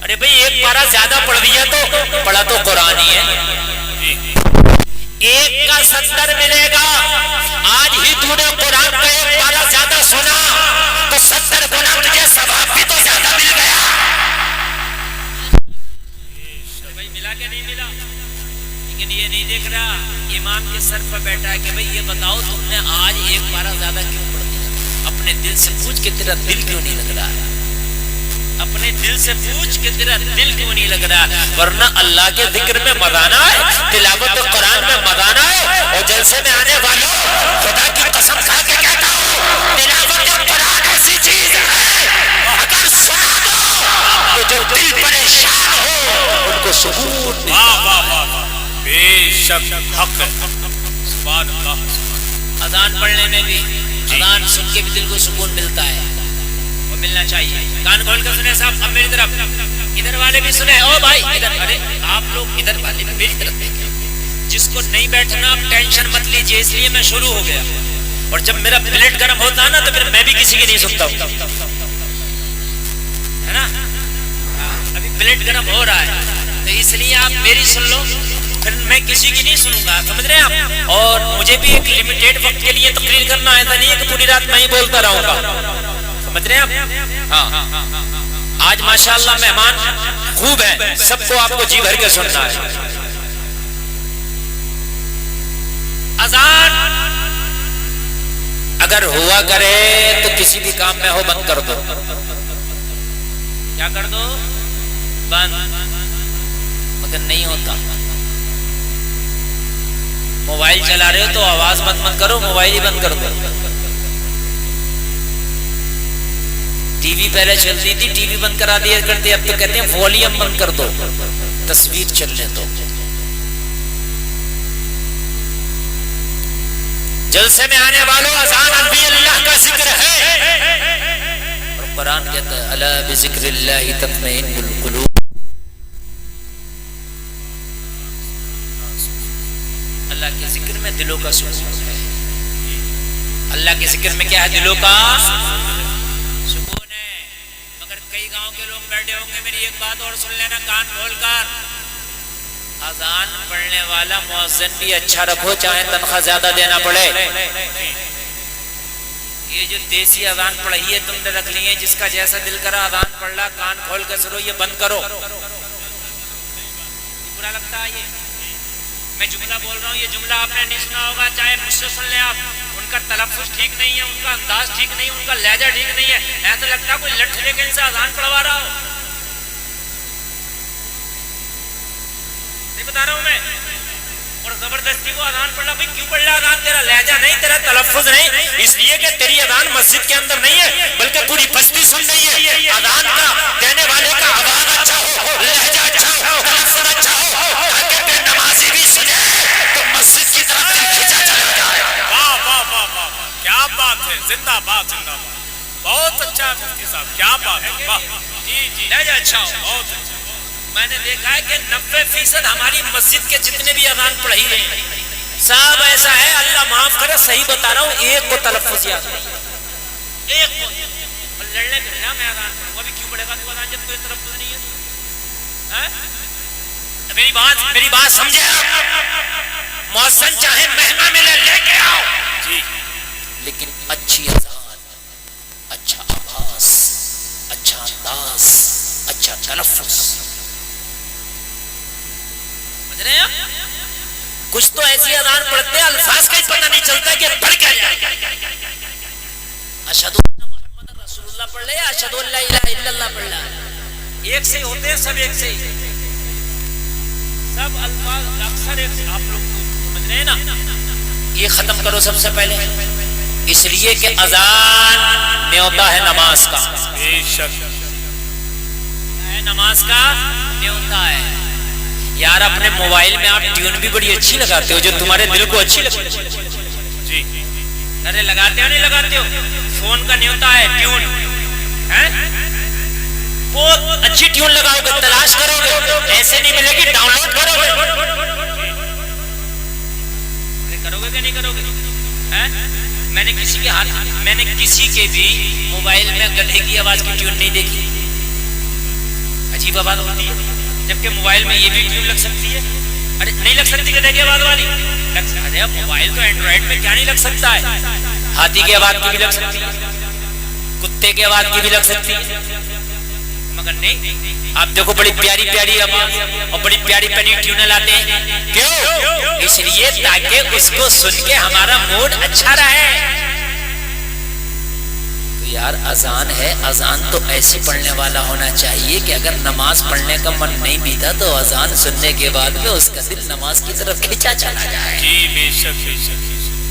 ارے بھئی ایک پارہ زیادہ پڑھ دیا تو پڑھا تو قرآن ہی ہے. ایک کا 70 ملے گا. آج ہی تو نے قرآن کا ایک پارہ زیادہ سنا تو 70 گنا تجھے ثواب بھی تو زیادہ مل گیا. بھئی ملا کہ نہیں ملا؟ لیکن یہ نہیں دیکھ رہا امام کے سر پر بیٹھا ہے کہ بھئی یہ بتاؤ تم نے آج ایک پارہ زیادہ کیوں پڑھ دیا؟ اپنے دل سے پوچھ کہ تیرا دل کیوں نہیں لگ رہا ہے؟ اپنے دل سے پوچھ کہ تیرا دل کیوں نہیں لگ رہا ہے؟ ورنہ اللہ کے ذکر میں مزہ نہ آئے، تلاوت قرآن میں مزہ نہ آئے. اور جلسے میں آنے والوں خدا کی قسم کھا کے کہتا ہوں تلاوت قرآن ایسی چیز ہے اگر سنا دو تو جو دل پریشان ہو ان کو سکون ملتا ہے. بے شک حق ہے. سبحان اللہ. اذان پڑھنے میں بھی اذان سن کے بھی دل کو سکون ملتا ہے، وہ ملنا چاہیے. کان کھول کر سنیں صاحب. اب میری طرف ادھر والے بھی سنیں. او بھائی ادھر، ارے آپ لوگ ادھر والے بھی میری طرف دیکھیں. جس کو نہیں بیٹھنا آپ ٹینشن مت لیجئے، اس لیے میں شروع ہو گیا. اور جب میرا پلیٹ گرم ہوتا ہے نا تو پھر میں بھی کسی کی نہیں سنتا ہوں، ہے نا. ابھی پلیٹ گرم ہو رہا ہے تو اس لیے آپ میری سن لو، پھر میں کسی کی نہیں سنوں گا. سمجھ رہے ہیں آپ؟ اور مجھے بھی ایک لمیٹیڈ وقت کے لیے تقریر کرنا ہے، ایسا نہیں ہے کہ پوری رات میں ہی بولتا رہوں گا. سمجھ رہے ہیں آپ؟ ہاں. آج ماشاءاللہ مہمان خوب ہیں، سب کو آپ کو جی بھر کے سننا ہے. اذان اگر ہوا کرے تو کسی بھی کام میں ہو بند کر دو. کیا کر دو؟ بند. مگر نہیں ہوتا. موبائل چلا رہے ہو تو آواز مت کرو، موبائل ہی بند کر دو. ٹی وی پہلے چلتی تھی، ٹی وی بند کرا دیا کرتے، اب تو کہتے ہیں والیوم بند کر دو، تصویر چلنے دو. جلسے میں آنے والوں اذان بھی اللہ کا ذکر ہے، اور قرآن کہتا ہے الا بذکر اللہ تطمئن القلوب. اللہ کے ذکر میں دلوں کا سکون ہے. اللہ کے ذکر میں کیا ہے؟ دلوں کا سکون ہے. مگر کئی گاؤں کے لوگ بیٹھے ہوں گے، میری ایک بات اور سن لینا کان کھول کر. اذان پڑھنے والا مؤذن بھی اچھا رکھو، چاہے تنخواہ زیادہ دینا پڑے. یہ جو دیسی اذان پڑھی ہے تم نے رکھ لی ہے، جس کا جیسا دل کرا اذان پڑھ لا، کان کھول کر سنو، یہ بند کرو. برا لگتا ہے یہ؟ میں جملہ بول رہا ہوں، یہ جملہ آپ نے نہیں سنا ہوگا، چاہے مجھ سے سن لیں آپ. ان کا تلفظ ٹھیک نہیں ہے، ان کا انداز ٹھیک نہیں ہے، ان کا لہجہ ٹھیک نہیں ہے. ایسا لگتا ہے کوئی لٹھ لے کے ان سے اذان پڑھوا رہا ہو. نہیں بتا رہا ہوں میں. اور زبردستی کو اذان پڑھنا، بھئی کیوں پڑھ رہا اذان؟ تیرا لہجہ نہیں، تیرا تلفظ نہیں، اس لیے کہ تیری اذان مسجد کے اندر نہیں ہے بلکہ پوری بستی سن رہی ہے. اذان کا دینے والے کا آواز اچھا ہو، لہجہ اچھا ہو، تلفظ اچھا ہو، تاکہ بے نمازی بھی سنے تو مسجد کی طرف دل کھینچا چلا جائے. واہ واہ واہ واہ، کیا بات ہے. زندہ باد زندہ باد. بہت اچھا مفتی صاحب، کیا بات ہے. واہ جی لہجہ اچھا ہو. بہت اچھا. میں نے دیکھا ہے کہ 90% ہماری مسجد کے جتنے بھی اذان پڑھی گئی صاحب ایسا ہے، اللہ معاف کرے صحیح بتا رہا ہوں، ایک کو تلفظ یاد نہیں، ایک کو. اور لڑنے پھرنا میں اذان پڑھوں، ابھی کیوں پڑھے گا تو اذان جب کوئی تلفظ نہیں ہے؟ میری بات سمجھے آپ؟ مؤذن چاہے مہنگا ملے لے کے آؤ جی، لیکن اچھی اذان، اچھا آواز، اچھا انداز، اچھا تلفظ. سمجھ رہے ہیں؟ کچھ تو ایسی اذان پڑھتے ہیں الفاظ کا ہی پتہ نہیں چلتا کہ پڑھ کیا جائے. اشہدو ان محمد رسول اللہ پڑھ لے یا اشہدو ان لا الہ الا اللہ پڑھ لے، ایک سے ہی ہوتے ہیں سب، ایک سے ہی سب الفاظ اکثر ایک سے. آپ لوگ سمجھ رہے ہیں نا؟ یہ ختم کرو سب سے پہلے، اس لیے کہ اذان نیوتا ہے نماز کا. بے شک ہے نماز کا نیوتا ہے. یار اپنے موبائل میں آپ ٹیون بھی بڑی اچھی لگاتے ہو جو تمہارے دل کو اچھی لگتی جی. ارے لگاتے ہو نہیں لگاتے ہو؟ فون کا نیوتا ہے ٹیون، بہت اچھی ٹیون لگاؤ گے، تلاش کرو گے، ایسے نہیں ملے گی، ڈاؤن لوڈ کرو گے. کرو گے کہ نہیں کرو گے؟ میں نے کسی کے بھی موبائل میں گدھے کی آواز کی ٹیون نہیں دیکھی. عجیب آواز ہوتی ہے، جبکہ موبائل میں یہ بھی ٹیون لگ سکتی ہے. ارے نہیں لگ سکتی کہ آواز والی ارے موبائل تو اینڈرائڈ میں کیا نہیں لگ سکتا ہے، ہاتھی کی آواز کی بھی لگ سکتی ہے، کتے کی آواز کی بھی لگ سکتی ہے، مگر نہیں. آپ دیکھو بڑی پیاری پیاری آواز اور بڑی پیاری پیاری ٹیونیں لاتے ہیں. کیوں؟ اس لیے تاکہ اس کو سن کے ہمارا موڈ اچھا رہے. تو یار اذان ہے، اذان تو ایسی پڑھنے والا ہونا چاہیے کہ اگر نماز پڑھنے کا من نہیں بیتا تو اذان سننے کے بعد میں اس کا دل نماز کی طرف کھینچا چلا جائے. جی بے شک بے شک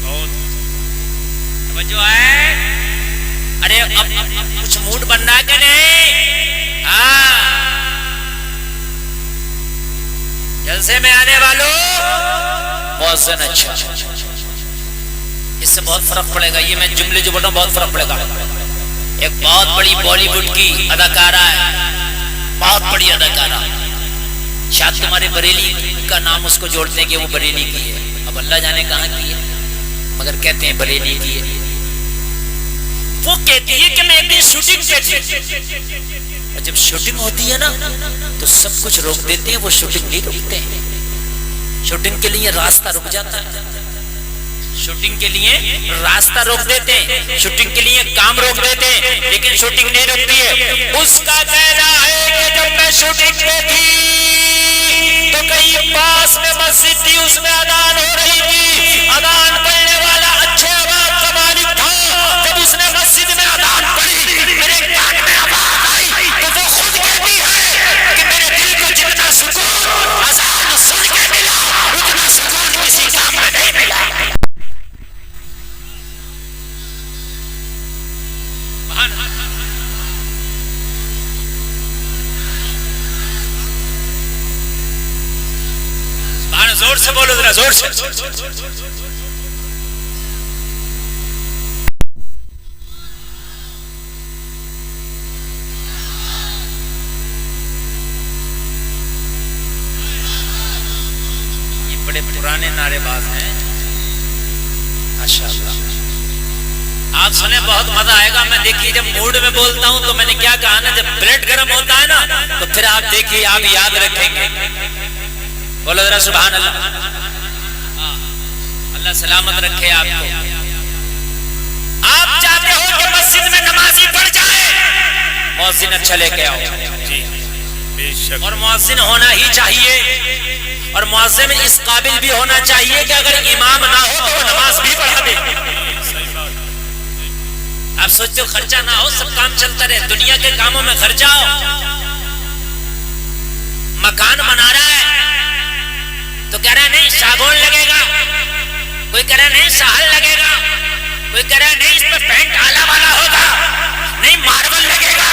بہت توجہ ہے. ارے اب کچھ موڈ بننا کہ نہیں؟ ہاں جلسے میں آنے والوں مؤذن اچھا، اس سے بہت فرق پڑے گا. یہ میں جملے جو بول رہا ہوں بہت فرق پڑے گا. ایک بہت بڑی بالی ووڈ کی اداکارہ ہے، بہت بڑی اداکارہ، شاید تمہارے بریلی کا نام اس کو جوڑتے ہیں کہ وہ بریلی کی ہے، اب اللہ جانے کہاں کی ہے، مگر کہتے ہیں بریلی کی ہے. وہ کہتی ہے کہ میں ایک دن شوٹنگ پہ تھی، اور جب شوٹنگ ہوتی ہے نا تو سب کچھ روک دیتے ہیں، وہ شوٹنگ نہیں روکتے ہیں. شوٹنگ کے لیے راستہ رک جاتا ہے، شوٹنگ کے لیے راستہ روک دیتے ہیں، شوٹنگ کے لیے کام روک دیتے ہیں، لیکن شوٹنگ نہیں رکتی ہے. اس کا کہنا ہے کہ جب میں شوٹنگ پہ تھی تو کہیں پاس میں مسجد تھی، اس میں اذان ہو رہی تھی، اذان پڑھنے والا اچھے آواز کا مالک تھا. جب اس نے مسجد میں اذان پڑھی میرے کان میں آواز آئی تو وہ خود کہتی ہے کہ میرے دل کو جتنا سکون اذان سن کے ملا اتنا سکون کسی کام میں نہیں ملا. زور سے بولو ذرا، زور سے. یہ بڑے پرانے نعرے باز ہیں ماشاءاللہ. آپ سنیں بہت مزہ آئے گا. میں دیکھیے جب موڈ میں بولتا ہوں تو میں نے کیا کہا نا، جب بلڈ گرم ہوتا ہے نا تو پھر آپ دیکھیے آپ یاد رکھیں گے. بولو ذرا سبحان اللہ. اللہ سلامت رکھے آپ کو. آپ چاہتے ہو کہ مسجد میں نمازی پڑھ جائے، مؤذن اچھا لے کے آؤ. جی بے شک. اور مؤذن ہونا ہی چاہیے، اور مؤذن اس قابل بھی ہونا چاہیے کہ اگر امام نہ ہو تو وہ نماز بھی پڑھا دے. آپ سوچتے ہو خرچہ نہ ہو، سب کام چلتا رہے، دنیا کے کاموں میں خرچہ ہو. مکان بنا رہا ہے تو کہہ رہا ہے نہیں صابن لگے گا، کوئی کہہ رہا ہے نہیں سہل لگے گا، کوئی کہہ رہا ہے نہیں اس میں پینٹ آلہ والا ہوگا، نہیں ماربل لگے گا،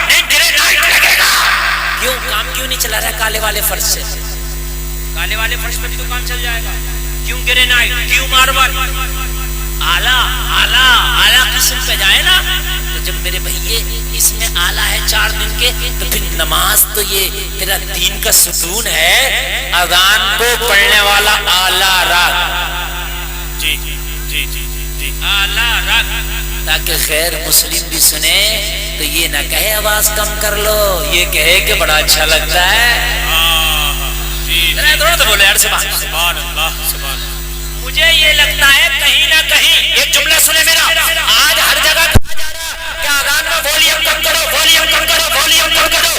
نہیں گرینائٹ لگے گا. کیوں کام کیوں نہیں چلا رہا ہے کالے والے فرش سے؟ کالے والے فرش پہ بھی تو کام چل جائے گا. کیوں گرینائٹ، کیوں ماربل؟ اعلیٰ قسم پہ جائے نا. تو جب میرے بھائیے اس میں اعلیٰ ہے 4 دن کے تو پھر نماز تو یہ تیرا دین کا ستون ہے. اذان کو پڑھنے والا اعلیٰ راگ، جی جی جی جی جی اعلیٰ راگ، تاکہ خیر مسلم بھی سنے تو یہ نہ کہے آواز کم کر لو، یہ کہے کہ بڑا اچھا لگتا ہے. تو بولے یار سبحان اللہ سبحان اللہ. مجھے یہ لگتا ہے کہیں نہ کہیں ایک جملہ سنے میرا، آج ہر جگہ کہا جا رہا کہ اذان میں ولیوم کم کرو، ولیوم کم کرو، ولیوم کم کرو.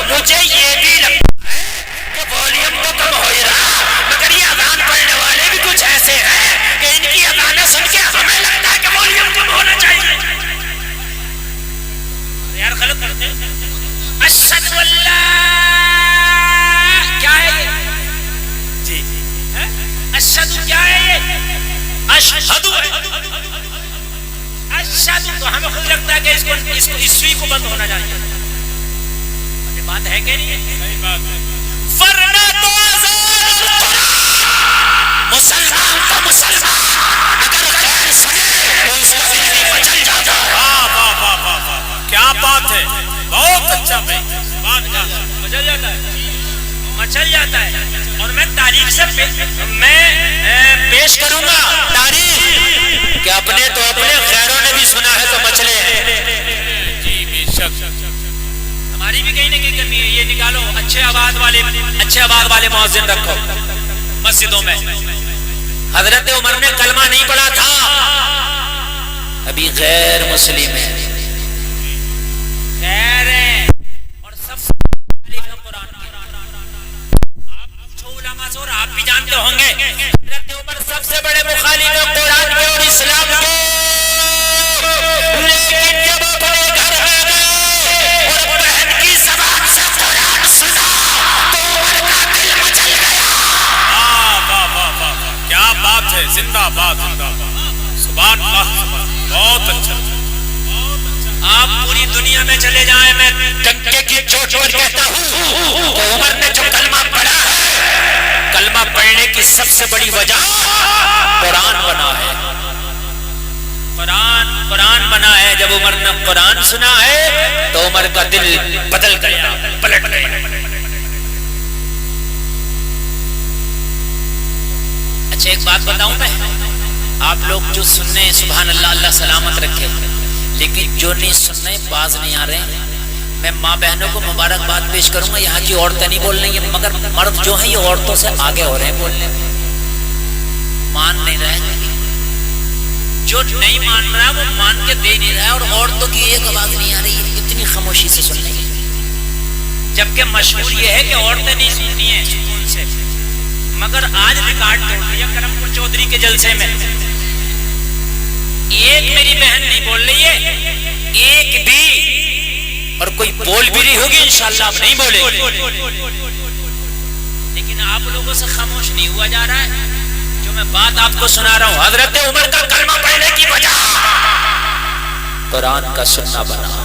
مجھے یہ بھی لگتا ہے کہ ولیوم تو کم ہو ہی رہا، مگر یہ اذان پڑھنے والے بھی کچھ ایسے ہیں کہ ان کی اذانیں سن کے ہمیں لگتا ہے کہ ولیوم کم ہونا چاہیے. یار غلط کرتے ہیں. اشہد اللہ کیا ہے یہ؟ جی اشہد کیا ہے یہ؟ اشہد تو ہمیں خود لگتا ہے کہ اس کو عیسوی کو بند ہونا چاہیے. یہ بات ہے کہ نہیں ہے؟ صحیح بات ہے. ورنہ تو مسلمان تو مسلمان اگر غیر سنے تو اس کا دل بھی مچل جاتا ہے. واہ واہ واہ واہ واہ کیا بات ہے. بہت اچھا بھائی. مچل جاتا ہے، مچل جاتا ہے. اور میں تاریخ سے پیش کروں گا تاریخ کہ اپنے تو اپنے غیروں نے بھی سنا ہے تو مچلے ہیں. جی بے شک. ہماری ہماری بھی کہیں نہ کہیں کمی ہے. یہ نکالو اچھے آواز والے مؤذن رکھو مسجدوں میں. حضرت عمر نے کلمہ نہیں پڑھا تھا, ابھی غیر مسلم ہے, خیر ہے, اور سب سے قرآن کی. آپ پوچھو علماء سے, اور آپ بھی جانتے ہوں گے حضرت عمر سب سے بڑے مخالف ہیں قرآن کے اور اسلام کے. لیکن جب اپنے گھر میں گئے اور بہن کی زبان سے قرآن سنا تو عمر کا دل مچل گیا. واہ واہ واہ واہ, کیا بات ہے, زندہ باد زندہ باد, سبحان اللہ, بہت اچھا. آپ پوری دنیا میں چلے جائیں, میں ڈنکے کی چوٹ پر کہتا ہوں کہ عمر نے جو کلمہ پڑھا ہے, کلمہ پڑھنے کی سب سے بڑی وجہ قرآن بنا ہے. قرآن بنا ہے. جب عمر نے قرآن سنا ہے تو عمر کا دل بدل گیا, پلٹ گیا. اچھا ایک بات بتاؤں میں, آپ لوگ جو سننے ہیں سبحان اللہ, اللہ سلامت رکھے, لیکن جو نہیں سننے باز نہیں آ رہے ہیں. میں ماں بہنوں کو مبارکباد پیش کروں گا, یہاں کی عورتیں نہیں بول رہی ہیں, مگر مرد جو ہیں یہ عورتوں سے آگے ہو رہے ہیں بولنے میں, مان نہیں رہے. جو نہیں مان رہا وہ مان کے دے نہیں رہا ہے, اور عورتوں کی ایک آواز نہیں آ رہی ہے, اتنی خاموشی سے سن رہی ہے. جبکہ مشہور یہ ہے کہ عورتیں نہیں سنتی ہیں سکون سے, مگر آج ریکارڈ توڑ دیا کرم پور چودھری کے جلسے میں. ایک میری بہن نہیں بول رہی ہے, ایک بھی, اور کوئی بول بھی نہیں ہوگی انشاءاللہ اب نہیں بولے گی. لیکن آپ لوگوں سے خاموش نہیں ہوا جا رہا ہے. جو میں بات آپ کو سنا رہا ہوں, حضرت عمر کا کلمہ پڑھنے کی وجہ قرآن کا سننا بنا.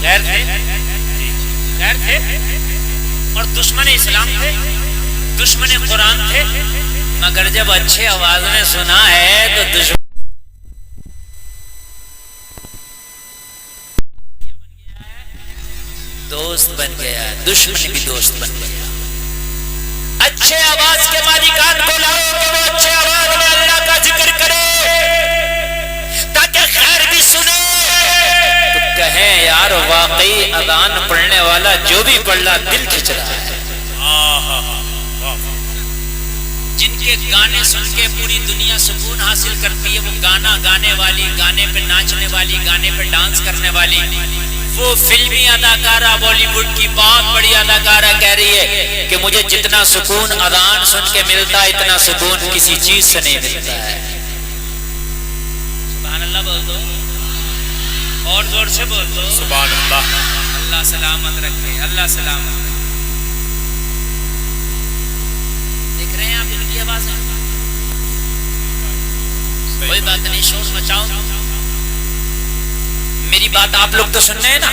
غیر تھے اور دشمن اسلام تھے, دشمن قرآن تھے, مگر جب اچھے آواز میں سنا ہے تو دشمن دوست بن گیا, دشمن بھی دوست بن گیا. اچھے آواز کے مالکان کو لاؤ کہ وہ اچھے آواز میں اللہ کا ذکر کرے تاکہ خیر بھی سنے, تو کہیں یار واقعی اذان پڑھنے والا جو بھی پڑھ رہا دل کھچ رہا ہے. جن کے گانے سن کے پوری دنیا سکون حاصل کرتی ہے, وہ گانا گانے والی, گانے پہ ناچنے والی, گانے پہ ڈانس کرنے والی, وہ فلمی اداکارہ, بالی ووڈ کی بہت بڑی اداکارہ کہہ رہی ہے کہ مجھے جتنا سکون اذان سن کے ملتا ہے اتنا سکون کسی چیز سے نہیں ملتا ہے. سبحان اللہ بول دو, اور زور سے بول دو سبحان اللہ. اللہ سلامت رکھے, اللہ سلامت رکھے. دیکھ رہے ہیں آپ ان کی آوازیں, کوئی بات نہیں, شور مچاؤ. میری بات آپ لوگ تو سننے ہیں نا,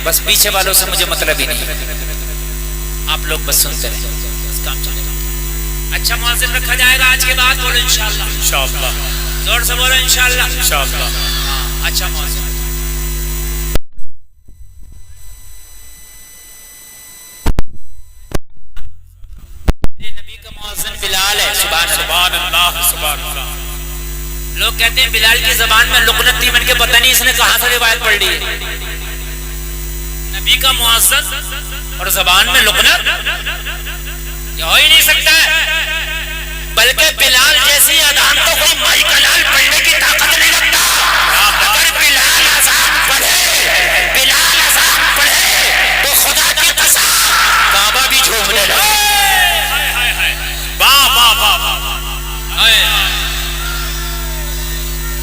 بس پیچھے والوں سے مجھے مطلب ہی نہیں, آپ لوگ بس سنتے رہے, بس کام چلے گا. اچھا مؤذن رکھا جائے گا آج کے بعد, بولو انشاءاللہ. انشاءاللہ, زور سے بولو انشاءاللہ. انشاءاللہ. ہاں اچھا مؤذن. نبی کا مؤذن بلال ہے. سبحان اللہ, سبحان اللہ. لوگ کہتے ہیں بلال کی زبان میں لقنت تھی, من کے پتہ نہیں اس نے کہاں سے روایت پڑھ لی ہے. نبی کا مؤذن اور زبان میں لقنت یہ ہو ہی نہیں سکتا ہے. بلکہ بلال جیسی اذان تو کوئی مائی کلال پڑھنے کی طاقت نہیں رکھتا. اگر بلال اذان پڑھے تو خدا کی قسم کعبہ بھی جھومنے لگے. واہ واہ واہ واہ,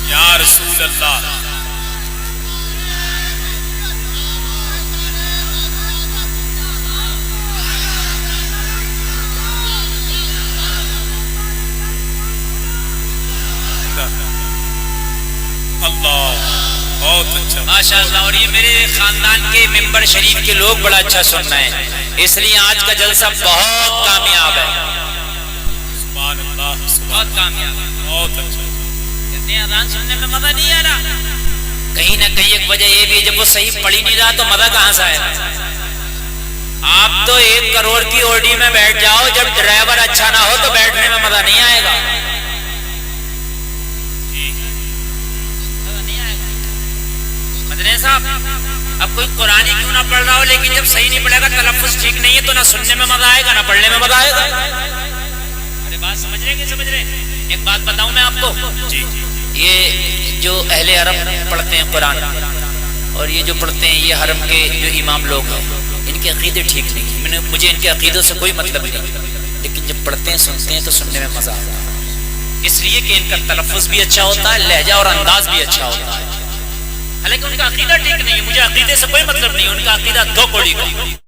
یا رسول اللہ. اللہ, بہت اچھا, ماشاءاللہ. اور یہ میرے خاندان کے ممبر شریف کے لوگ بڑا اچھا سن رہے ہیں, اس لیے آج کا جلسہ بہت کامیاب ہے. سبحان اللہ, بہت کامیاب ہے. بہت اچھا. کہتے ہیں اذان سننے میں مزہ نہیں آ رہا. کہیں نہ کہیں ایک وجہ یہ بھی, جب وہ صحیح پڑھ ہی نہیں رہا تو مزہ کہاں سے آئے گا. آپ تو 1 کروڑ کی اوڈی میں بیٹھ جاؤ, جب ڈرائیور اچھا نہ ہو تو بیٹھنے میں مزہ نہیں آئے گا. مدنی صاحب اب کوئی قرآن ہی کیوں نہ پڑھ رہا ہو، لیکن جب صحیح نہیں پڑھے گا، تلفظ ٹھیک نہیں ہے، تو نہ سننے میں مزہ آئے گا نہ پڑھنے میں مزہ آئے گا۔ ارے بات سمجھ رہے کہ سمجھ رہے؟ ایک بات بتاؤں میں آپ کو، جی یہ جو اہل عرب پڑھتے ہیں قرآن، اور یہ جو پڑھتے ہیں یہ حرم کے جو امام لوگ ہیں، ان کے عقیدے ٹھیک نہیں ہیں، مجھے ان کے عقیدوں سے کوئی مطلب نہیں، لیکن جب پڑھتے ہیں سنتے ہیں تو سننے میں مزہ آتا ہے، اس لیے کہ ان کا تلفظ بھی اچھا ہوتا ہے، لہجہ اور انداز بھی اچھا ہوتا ہے، حالانکہ ان کا عقیدہ ٹھیک نہیں ہے، مجھے عقیدے سے کوئی مطلب نہیں ہے، ان کا عقیدہ دو کوڑی کا۔